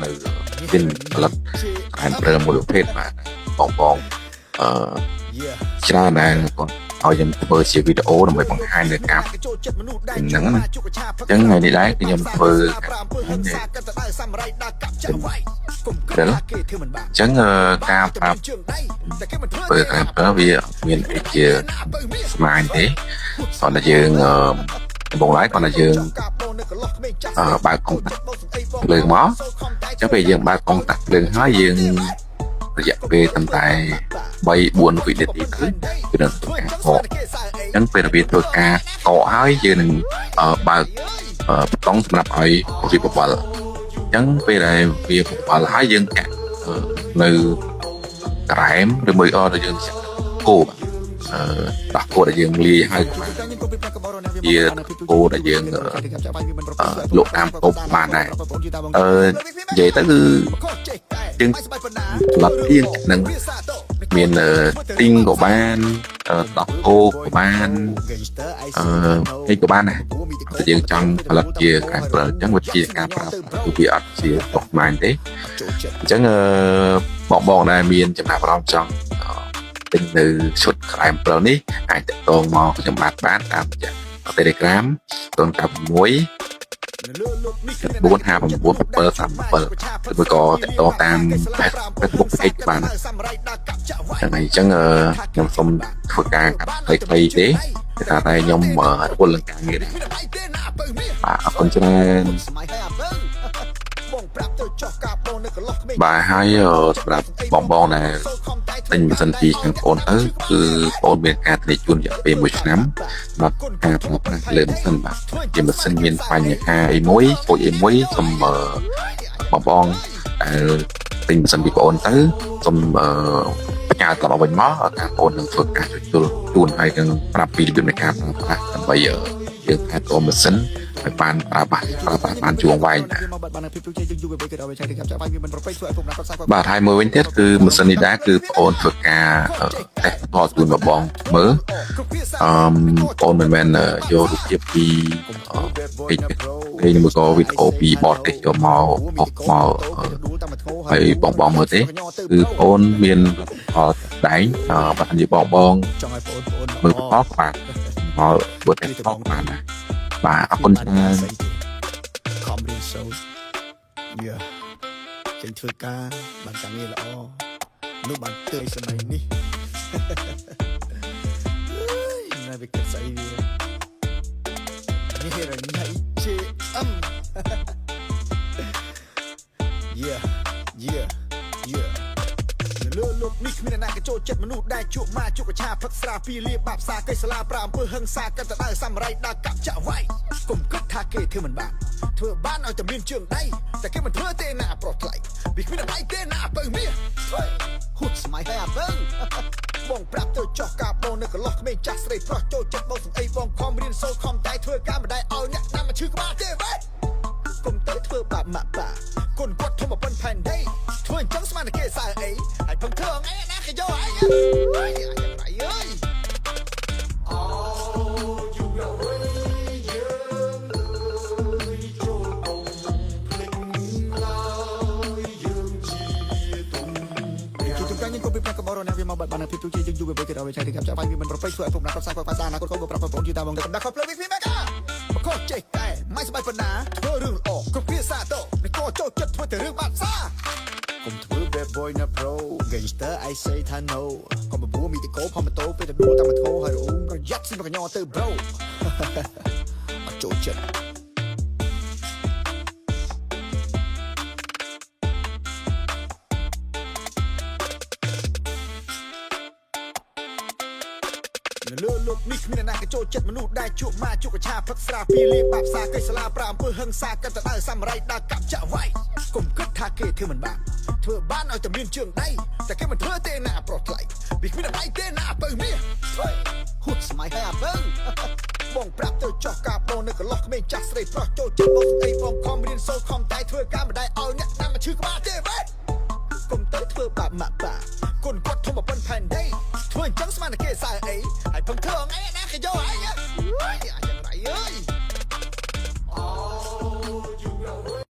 នៅវិញផលិតអានព្រើមួយប្រភេទបាទបងច្រើនដែរគាត់ឲ្យខ្ញុំធ្វើជាវីដេអូដើម្បីបង្ហាញនៅការហ្នឹងអញ្ចឹងថ្ងៃនេះដែរគឺខ្ញុំធ្វើអញ្ចឹងការប្រាប់ធ្វើការប្រើវាមានអីជាស្មាញទេគ្រាន់តែយើងដំបូងឡើយគ្រាន់តែយើងបើកកុងតាក់ភ្លើងមកអញ្ចឹងពេលយើងបើកកុងតាក់ភ្លើងហើយយើងរយៈពេលត្រឹមតែ3-4 វិនាទីទៅគឺនឹងធ្វើការកកអញ្ចឹងពេលវាធ្វើការកកហើយយើងនឹងបើកប៊ូតុងសម្រាប់ឲ្យវាបបល់អញ្ចឹងពេលដែលវាបបល់ហើយយើងចាក់នៅក្រែមឬមួយក៏យើងចាក់គោដាក់គោដែលយើងលាយហើយជាគោដែលយើងលក់តាមតូបបានដែរនិយាយទៅគឺយើងផលិតទៀងនឹងមានទីងក៏បានដោះគោក៏បានអីក៏បានដែរតែយើងចង់ផលិតជាការប្រើអញ្ចឹងវាជាការប្រើគឺវាអត់ជាតកម៉ាញទេអញ្ចឹងបងដែលមានចំណាប់អារម្មណ៍ចង់ទិញនៅឈុតក្រែមព្រិលនេះអាចតាក់ទងមកខ្ញុំបានតាមរយៈ Telegram 096 459 737ឬមួយក៏តាក់ទងតាម Facebook Page បានអញ្ចឹងខ្ញុំសូមធ្វើការកាត់ខ្លីៗទេគឺថាតែខ្ញុំរវល់នឹងការងារបាទអរគុណច្រើនបាទហើយសម្រាប់បងដែលទិញម៉ាស៊ីនពីខាងប្អូនទៅគឺប្អូនមានការធានាជូនរយៈពេល1ឆ្នាំសម្រាប់ការប្រើប្រាស់លើម៉ាស៊ីនបាទជាម៉ាស៊ីនមានបញ្ហាអីមួយខូចអីមួយសូមបងដែលទិញម៉ាស៊ីនពីប្អូនទៅសូមផ្ញើត្រឡប់វិញមកថាប្អូននឹងធ្វើការជូនហើយនឹងប្រាប់ពីរបៀបនៃការប្រើប្រាស់ដើម្បីយើងថែទាំម៉ាស៊ីនឲ្យបានប្រើប្រាស់បានជួងវែងបាទហើយមួយវិញទៀតគឺម៉ាស៊ីននេះដែរគឺប្អូនធ្វើការតេស្តផលជូនបងមើលប្អូនមិនមែនយករូបភាពពីពេកមួយក៏វីដេអូពីបតទេសយកមកហើយបងមើលទេគឺប្អូនមានផលដែងបាទនិយាយបងមើលផលបាទមកបតទេសផងបានណាបាទអរគុណច្រើនខំរៀនសូត្រចេញធ្វើការបានការងារល្អនោះបានទើយសម័យនេះនៅវិកស្អីវានេះរញ៉ៃជាលើលោកនេះគ្មានអ្នកណាកចូលចិត្តមនុស្សដែលជក់មកជក់កឆាផឹកស្រាពីលាបាបសាកេសាឡាប្រាអំពើហឹង្សាកាន់តែដើរសាមរៃដើរកាប់ចាក់វាយកុំគិតថាគេធ្វើមិនបានធ្វើបានឲ្យតែមានជើងដៃតែគេមិនធ្វើទេណាប្រុសថ្លៃវាគ្មានដៃទេណាបើមាសហួតស្មៃហើយអាបើបងប្រាប់ទៅចោះកាបងនៅកន្លោះក្មេងចាស់ស្រីប្រុសចូលចិត្តបងសំអីបងខំរៀនសូត្រខំតែធ្វើការមិនដែលឲ្យអ្នកណាមកឈឺក្បាលទេវ៉េកុំទៅធ្វើបាបម៉ាក់ប៉ាគុណគាត់ធំមកប៉ុនផែនដីធ្វើអញ្ចឹងស្មានតែគេសើអីហើយពឹងធ្វើអីណាគេយកអីអើយអូយូរហើយយើងចូលអង្គភ្លេចឡើយយើងជាទុំជួយកាញ់ក៏ពីប្រាក់កបរណាវាមកបាត់បានភាពទូជាយើងយូរទៅគេដល់វាឆៃទីកាប់ចាក់វាមិនប្រពេចធ្វើឲ្យពុកណាគាត់សាគាត់សាណាគាត់ក៏ប្រាប់បងជឿតាមបងតែដាក់គាត់ភ្លើងពីម៉ាកាមកខុសចេះតែមិនស្បាយប៉ុណ្ណាធ្វើរឿងល្អគ្រប់ភាសាទៅនេះក៏ចូលចិត្តធ្វើតែរឿងបាត់សាកុំធ្វើ bad boy ណា pro gangster I say ថា no កុំបបួមីតកោផមតោពេលទៅដួលតាមធោហើយអូនប្រយ័ត្នសិមកញ្ញទៅ bro អត់ចូលចិត្តលើលោកនេះគ្មានអ្នកណាកចូលចិត្តមនុស្សដែលជក់មកជក់កឆាផឹកស្រាពីលាបាបសាកេសាឡាប្រាអំពើហឹង្សាកាន់តែដើរសាមរៃដើរកាប់ចាក់វាយកុំគិតថាគេធ្វើមិនបានធ្វើបានឲ្យតែមានជើងដៃតែគេមិនធ្វើទេណាប្រុសថ្លៃវាគ្មានដៃទេណាបើមាសហួតស្មៃហើយអាបើបងប្រាប់ទៅចោះកាបងនៅកន្លោះក្មេងចាស់ស្រីប្រុសចូលចិត្តបងសំអីបងខំរៀនសូត្រខំតែធ្វើការ